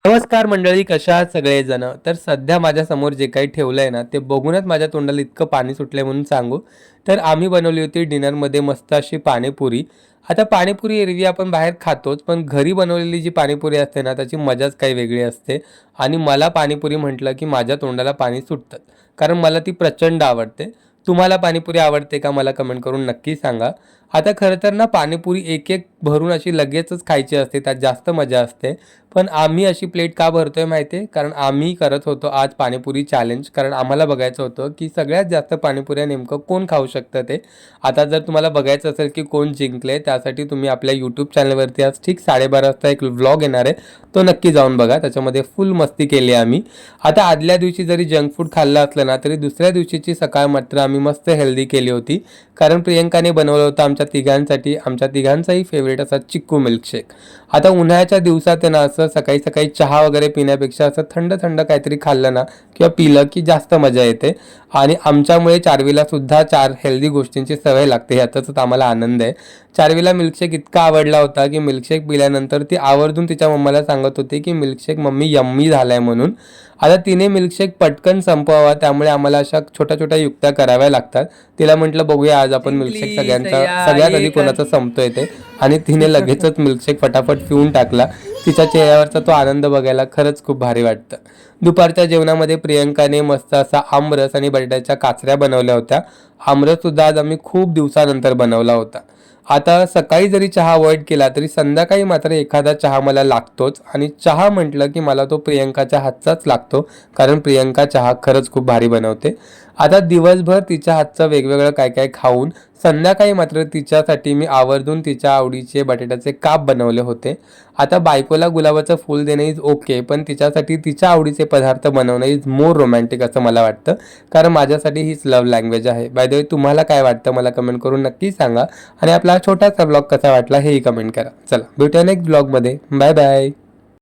नमस्कार मंडळी, कशा आहात सगळेजण? तर सध्या माझ्यासमोर जे काही ठेवलं आहे ना, ते बघूनच माझ्या तोंडाला इतकं पाणी सुटलंय म्हणून सांगू. तर आम्ही बनवली होती डिनरमध्ये मस्त अशी पाणीपुरी. आता पाणीपुरी एरवी आपण बाहेर खातोच, पण घरी बनवलेली जी पाणीपुरी असते ना, त्याची मजाच काही वेगळी असते. आणि मला पाणीपुरी म्हटलं की माझ्या तोंडाला पाणी सुटतं, कारण मला ती प्रचंड आवडते. तुम्हाला पाणीपुरी आवडते का? मला कमेंट करून नक्की सांगा. आता खरं तर ना, पाणीपुरी एक-एक भरून अशी लगेचच खायची असते, त्यात जास्त मजा असते. पण आम्ही अशी प्लेट का भरतोय माहिती आहे? कारण आम्ही करत होतो आज पाणीपुरी चॅलेंज. कारण आम्हाला बघायचं होतं, की सगळ्यात जास्त पाणीपुऱ्या नेमकं कोण खाऊ शकतं ते. आता जर तुम्हाला बघायचं असेल, की कोण जिंकले, त्यासाठी तुम्ही आपल्या यूट्यूब चॅनलवरती आज ठीक 12:30 वाजता एक व्लॉग येणार आहे. तो नक्की जाऊन बघा. त्याच्यामध्ये फुल मस्ती केली आम्ही. आता आदल्या दिवशी जरी जंक फूड खाल्लं असलं ना, तरी दुसऱ्या दिवशीची सकाळ मात्र आम्ही मस्त हेल्दी केली होती. कारण प्रियंकाने बनवलं होतं आमच्या तिघांसाठी, आमच्या तिघांचाही फेवरेट असा चिक्कू मिल्कशेक. आता उन्हाळ्याच्या दिवसात आहे ना, असं सकाळी सकाळी चहा वगैरे पिण्यापेक्षा असं थंड थंड काहीतरी खाल्लं ना किंवा पिलं की जास्त मजा येते. आणि आमच्यामुळे चार्वीला सुद्धा 4 हेल्दी गोष्टींची सवय लागते, याचाच आम्हाला आनंद आहे. चार्वीला मिल्कशेक इतका आवडला होता की मिल्कशेक पिल्यानंतर ती आवर्जून तिच्या मम्माला सांगत होती की मिल्कशेक मम्मी यम्मी झालाय म्हणून. आता तिने मिल्कशेक पटकन संपवावा, त्यामुळे आम्हाला अशा छोट्या छोट्या युक्त्या कराव्या लागतात. तिला म्हटलं बघूया आज आपण मिल्कशेक सगळ्यात आधी कोणाचा संपतोय ते. आणि तिने लगेचच मिल्कशेक फटाफट पिऊन टाकला. तिच्या चेहऱ्यावरचा तो आनंद बघायला खरंच खूप भारी वाटतं. दुपारच्या जेवणामध्ये प्रियंकाने मस्त असा आमरस आणि बटाट्याच्या काचऱ्या बनवल्या होत्या. आमरस सुद्धा आज आम्ही खूप दिवसानंतर बनवला होता. आता सकाळी जरी चहा अवॉइड केला तरी संध्याकाळी मात्र एखादा चहा मला लागतोच. आणि चहा म्हटलं की मला तो प्रियंकाच्या हातचाच लागतो, कारण प्रियंका चहा खरंच खूप भारी बनवते. आता दिवसभर तिच्या हातचं वेगवेगळं काय काय खाऊन संध्याकाळी मात्र तिच्यासाठी मी आवर्जून तिच्या आवडीचे बटाट्याचे काप बनवले होते. आता बायकोला गुलाबाचं फूल देणं इज ओके, पण तिच्यासाठी तिच्या आवडीचे पदार्थ बनवणं इज मोर रोमॅन्टिक असं मला वाटतं. कारण माझ्यासाठी हीच लव्ह लँग्वेज आहे. बाय द वे, तुम्हाला काय वाटतं मला कमेंट करून नक्की सांगा. आणि आपला छोटासा ब्लॉग कसा वाटला हेही कमेंट करा. चला भेटूया नेक्स्ट ब्लॉगमध्ये. Bye bye.